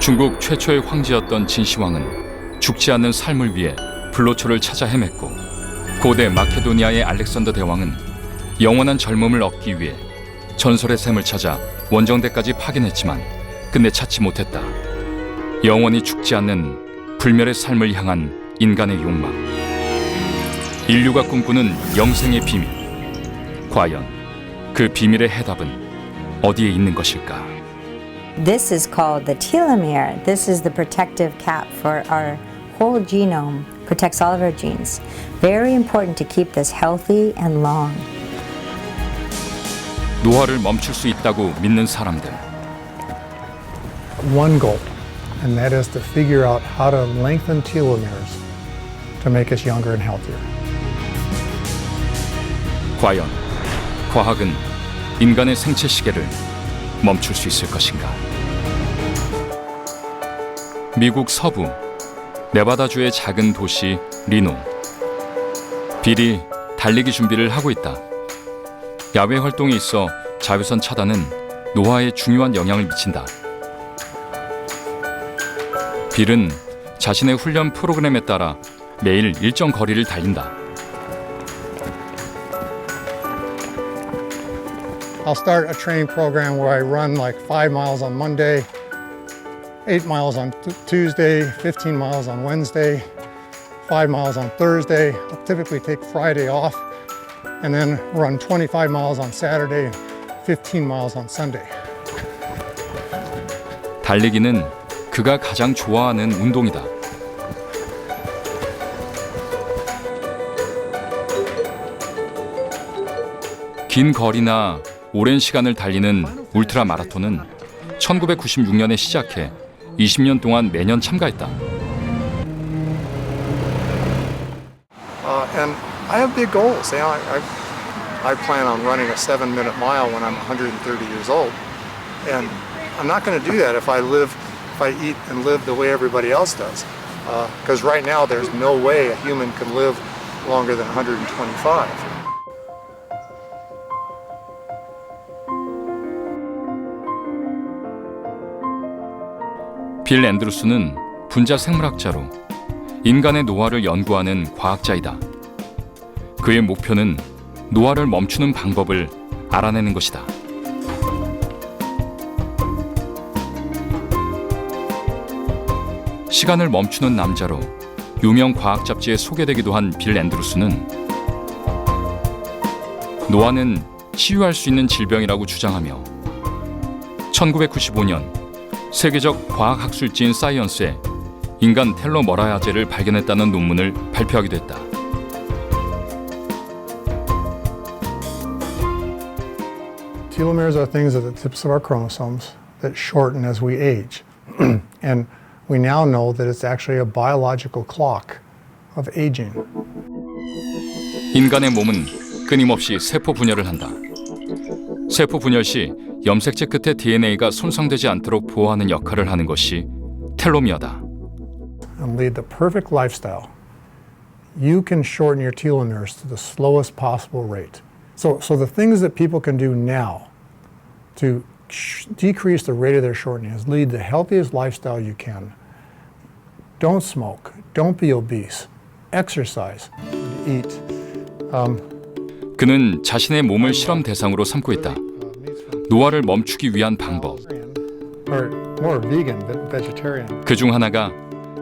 중국 최초의 황제였던 진시황은 죽지 않는 삶을 위해 불로초를 찾아 헤맸고, 고대 마케도니아의 알렉산더 대왕은 영원한 젊음을 얻기 위해 전설의 샘을 찾아 원정대까지 파견했지만 끝내 찾지 못했다. 영원히 죽지 않는 불멸의 삶을 향한 인간의 욕망, 인류가 꿈꾸는 영생의 비밀. 과연 그 비밀의 해답은 어디에 있는 것일까? This is called the telomere. This is the protective cap for our whole genome, protects all of our genes. Very important to keep this healthy and long. 노화를 멈출 수 있다고 믿는 사람들. One goal, and that is to figure out how to lengthen telomeres to make us younger and healthier. 과연 과학은 인간의 생체 시계를 멈출 수 있을 것인가? 미국 서부 네바다주의 작은 도시 리노. 빌이 달리기 준비를 하고 있다. 야외 활동에 있어 자외선 차단은 노화에 중요한 영향을 미친다. 빌은 자신의 훈련 프로그램에 따라 매일 일정 거리를 달린다. I'll start a training program where I run like 5 miles on Monday, 8 miles on Tuesday, 15 miles on Wednesday, 5 miles on Thursday. I'll typically take Friday off and then run 25 miles on Saturday and 15 miles on Sunday. 달리기는 그가 가장 좋아하는 운동이다. 긴 거리나 오랜 시간을 달리는 울트라 마라톤은 1996년에 시작해 20년 동안 매년 참가했다. And I have big goals. I plan on running a 7-minute mile when I'm 130 years old, and I'm not going to do that if I eat and live the way everybody else does. Because right now there's no way a human can live longer than 125. 빌 앤드루스는 분자 생물학자로 인간의 노화를 연구하는 과학자이다. 그의 목표는 노화를 멈추는 방법을 알아내는 것이다. 시간을 멈추는 남자로 유명 과학 잡지에 소개되기도 한 빌 앤드루스는 노화는 치유할 수 있는 질병이라고 주장하며 1995년 세계적 과학학술지인 사이언스에 인간 텔로머라야제를 발견했다는 논문을 발표하기도 했다. Telomeres are things at the tips of our chromosomes that shorten as we age. And we now know that it's actually a biological clock of aging. 인간의 몸은 끊임없이 세포 분열을 한다. 세포 분열 시 염색체 끝의 DNA가 손상되지 않도록 보호하는 역할을 하는 것이 텔로미어다. And lead the perfect lifestyle. You can shorten your telomeres to the slowest possible rate. So the things that people can do now to decrease the rate of their shortening is lead the healthiest lifestyle you can. Don't smoke. Don't be obese. Exercise. Eat. 그는 자신의 몸을 실험 대상으로 삼고 있다. 노화를 멈추기 위한 방법. 그 중 하나가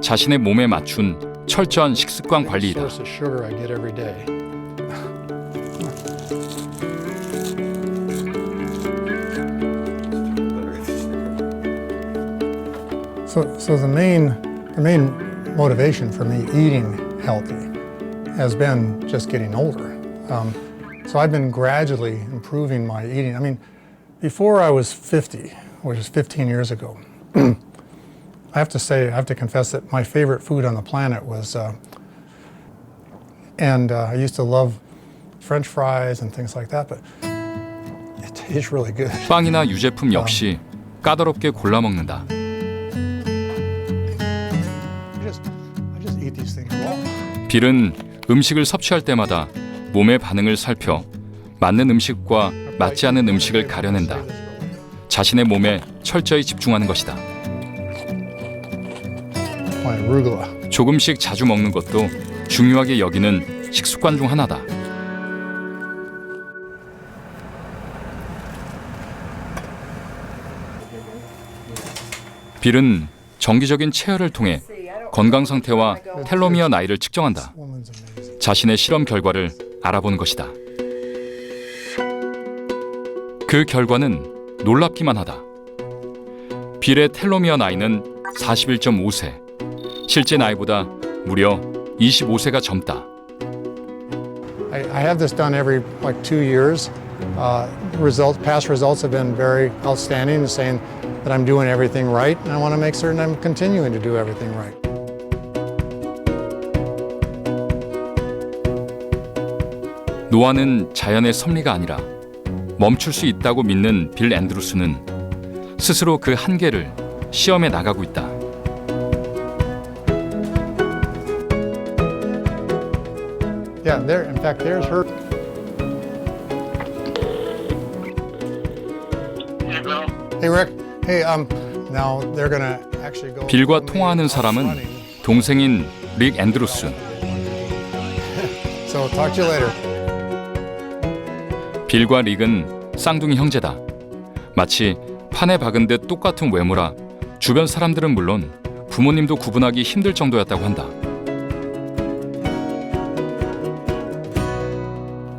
자신의 몸에 맞춘 철저한 식습관 관리이다. So the main motivation for me eating healthy has been just getting older. So I've been gradually improving my eating. I mean, before I was 50, which is 15 years ago, I have to confess that my favorite food on the planet was, I used to love French fries and things like that, but it tastes really good. 빵이나 유제품 역시 까다롭게 골라 먹는다. I just eat these things raw. 빌은 음식을 섭취할 때마다 몸의 반응을 살펴 맞는 음식과 맞지 않은 음식을 가려낸다. 자신의 몸에 철저히 집중하는 것이다. my arugula. 조금씩 자주 먹는 것도 중요하게 여기는 식습관 중 하나다. 빌은 정기적인 체열을 통해 건강 상태와 텔로미어 나이를 측정한다. Woman's amazing. 자신의 실험 결과를 알아보는 것이다. 그 결과는 놀랍기만 하다. 빌의 텔로미어 나이는 41.5세, 실제 나이보다 무려 25세가 젊다. I have this done every like 2 years. Past results have been very outstanding, saying that I'm doing everything right, and I want to make certain I'm continuing to do everything right. 노화는 자연의 섭리가 아니라 멈출 수 있다고 믿는 빌 앤드루스는 스스로 그 한계를 시험해 나가고 있다. Yeah, there. In fact, there's her. Hey, Rick. Hey, now they're gonna actually go. 빌과 통화하는 사람은 동생인 릭 앤드루스. So talk to you later. 빌과 릭은 쌍둥이 형제다. 마치 판에 박은 듯 똑같은 외모라 주변 사람들은 물론 부모님도 구분하기 힘들 정도였다고 한다.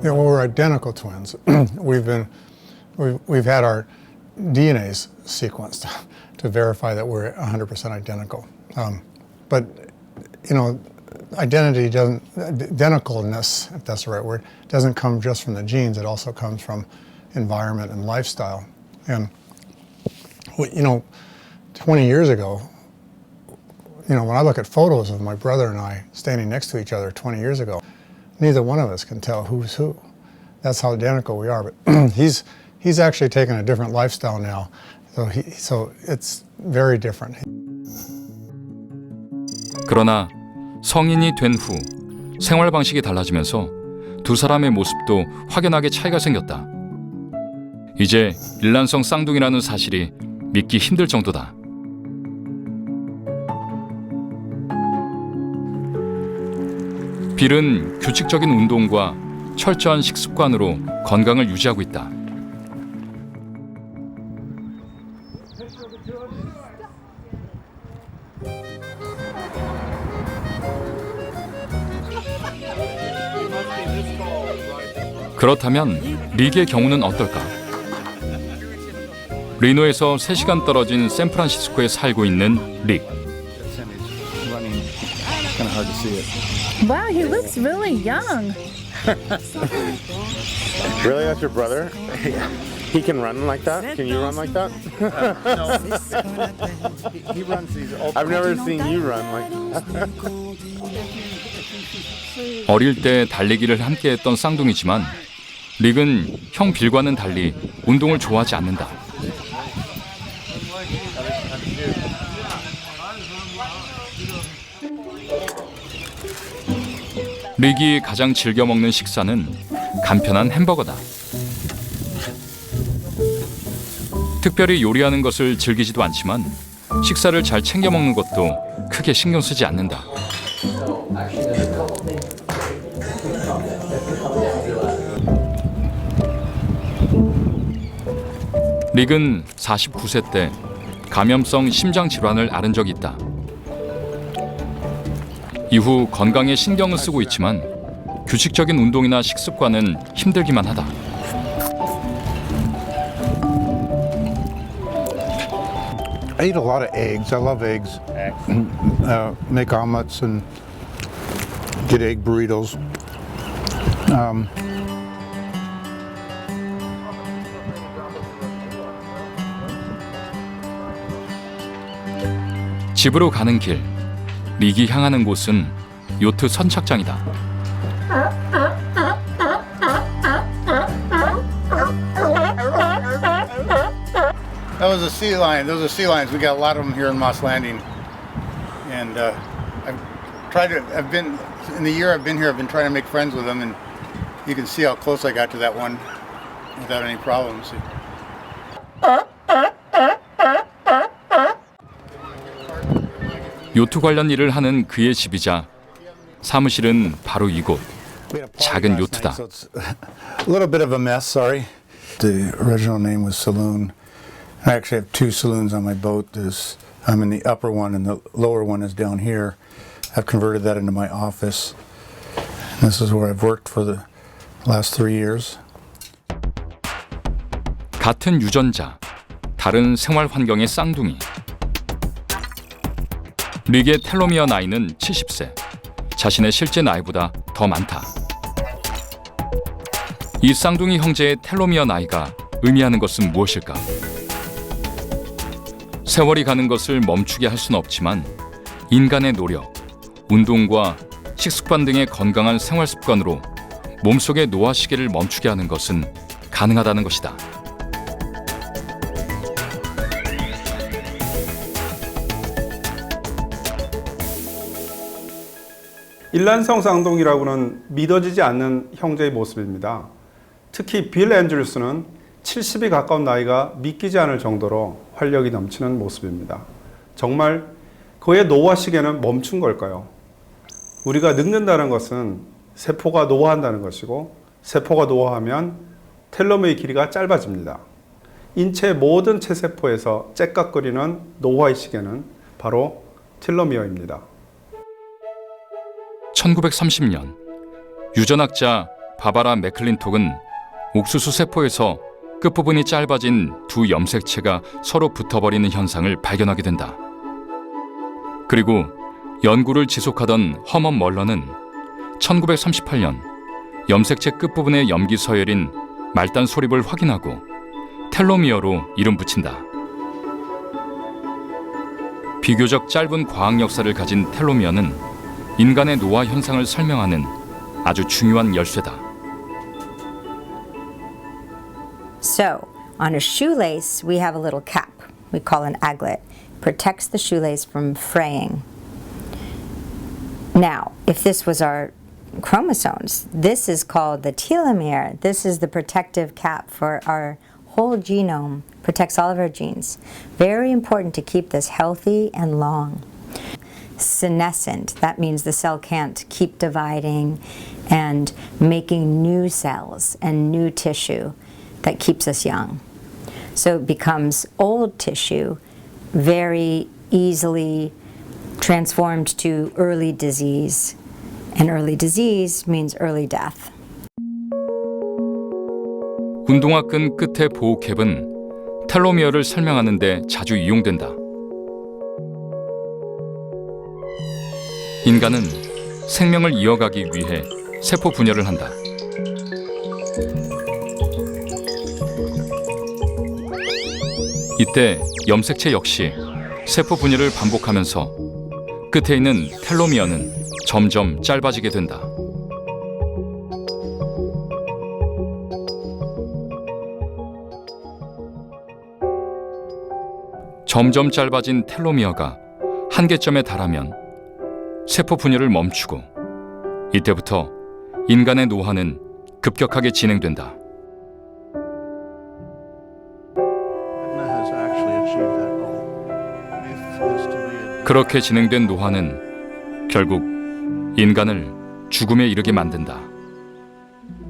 Yeah, well, we're identical twins. we've had our DNAs sequenced to verify that we're 100% identical. But you know, identicalness, if that's the right word, doesn't come just from the genes. It also comes from environment and lifestyle. And you know, 20 years ago, you know, when I look at photos of my brother and I standing next to each other 20 years ago, neither one of us can tell who's who. That's how identical we are. But he's actually taken a different lifestyle now, so it's very different. 그러나 성인이 된 후 생활 방식이 달라지면서 두 사람의 모습도 확연하게 차이가 생겼다. 이제 일란성 쌍둥이라는 사실이 믿기 힘들 정도다. 빌은 규칙적인 운동과 철저한 식습관으로 건강을 유지하고 있다. 그렇다면 릭의 경우는 어떨까? 리노에서 3시간 떨어진 샌프란시스코에 살고 있는 릭. Wow, he looks really young. Really? That's your brother? He can run like that? Can you run like that? He runs these ultra. I've never seen you run like that. 어릴 때 달리기를 함께했던 쌍둥이지만 릭은 형 빌과는 달리 운동을 좋아하지 않는다. 릭이 가장 즐겨 먹는 식사는 간편한 햄버거다. 특별히 요리하는 것을 즐기지도 않지만 식사를 잘 챙겨 먹는 것도 크게 신경 쓰지 않는다. 릭은 49세 때 감염성 심장 질환을 앓은 적이 있다. 이후 건강에 신경을 쓰고 있지만 규칙적인 운동이나 식습관은 힘들기만 하다. I eat a lot of eggs. I love eggs. Make omelets and get egg burritos. 집으로 가는 길, 릭이 향하는 곳은 요트 선착장이다. That was a sea lion. Those are sea lions. We got a lot of them here in Moss Landing, and I've been in the year I've been here. I've been trying to make friends with them, and you can see how close I got to that one without any problems. 요트 관련 일을 하는 그의 집이자 사무실은 바로 이곳. We had a party 작은 last 요트다. night, so it's a little bit of a mess, sorry. The original name was Saloon. I actually have two saloons on my boat. I'm in the upper one and the lower one is down here. I've converted that into my office. And this is where I've worked for the last 3 years. 같은 유전자, 다른 생활 환경의 쌍둥이. 릭의 텔로미어 나이는 70세. 자신의 실제 나이보다 더 많다. 이 쌍둥이 형제의 텔로미어 나이가 의미하는 것은 무엇일까? 세월이 가는 것을 멈추게 할 수는 없지만 인간의 노력, 운동과 식습관 등의 건강한 생활 습관으로 몸속의 노화 시계를 멈추게 하는 것은 가능하다는 것이다. 일란성 쌍둥이라고는 믿어지지 않는 형제의 모습입니다. 특히 빌 앤드루스는 70이 가까운 나이가 믿기지 않을 정도로 활력이 넘치는 모습입니다. 정말 그의 노화 시계는 멈춘 걸까요? 우리가 늙는다는 것은 세포가 노화한다는 것이고, 세포가 노화하면 텔로미어의 길이가 짧아집니다. 인체의 모든 체세포에서 째깍거리는 노화의 시계는 바로 텔로미어입니다. 1930년 유전학자 바바라 맥클린톡은 옥수수 세포에서 끝부분이 짧아진 두 염색체가 서로 붙어버리는 현상을 발견하게 된다. 그리고 연구를 지속하던 허먼 멀러는 1938년 염색체 끝부분의 염기 서열인 말단 소립을 확인하고 텔로미어로 이름 붙인다. 비교적 짧은 과학 역사를 가진 텔로미어는 인간의 노화 현상을 설명하는 아주 중요한 열쇠다. So, on a shoelace, we have a little cap we call an aglet. Protects the shoelace from fraying. Now, if this was our chromosomes, this is called the telomere. This is the protective cap for our whole genome, protects all of our genes. Very important to keep this healthy and long. Senescent, that means the cell can't keep dividing and making new cells and new tissue that keeps us young. So it becomes old tissue, very easily transformed to early disease. And early disease means early death. 운동화 끈 끝의 보호캡은 텔로미어를 설명하는 데 자주 이용된다. 인간은 생명을 이어가기 위해 세포 분열을 한다. 이때 염색체 역시 세포 분열을 반복하면서 끝에 있는 텔로미어는 점점 짧아지게 된다. 점점 짧아진 텔로미어가 한계점에 달하면 세포 분열을 멈추고 이때부터 인간의 노화는 급격하게 진행된다. 그렇게 진행된 노화는 결국 인간을 죽음에 이르게 만든다.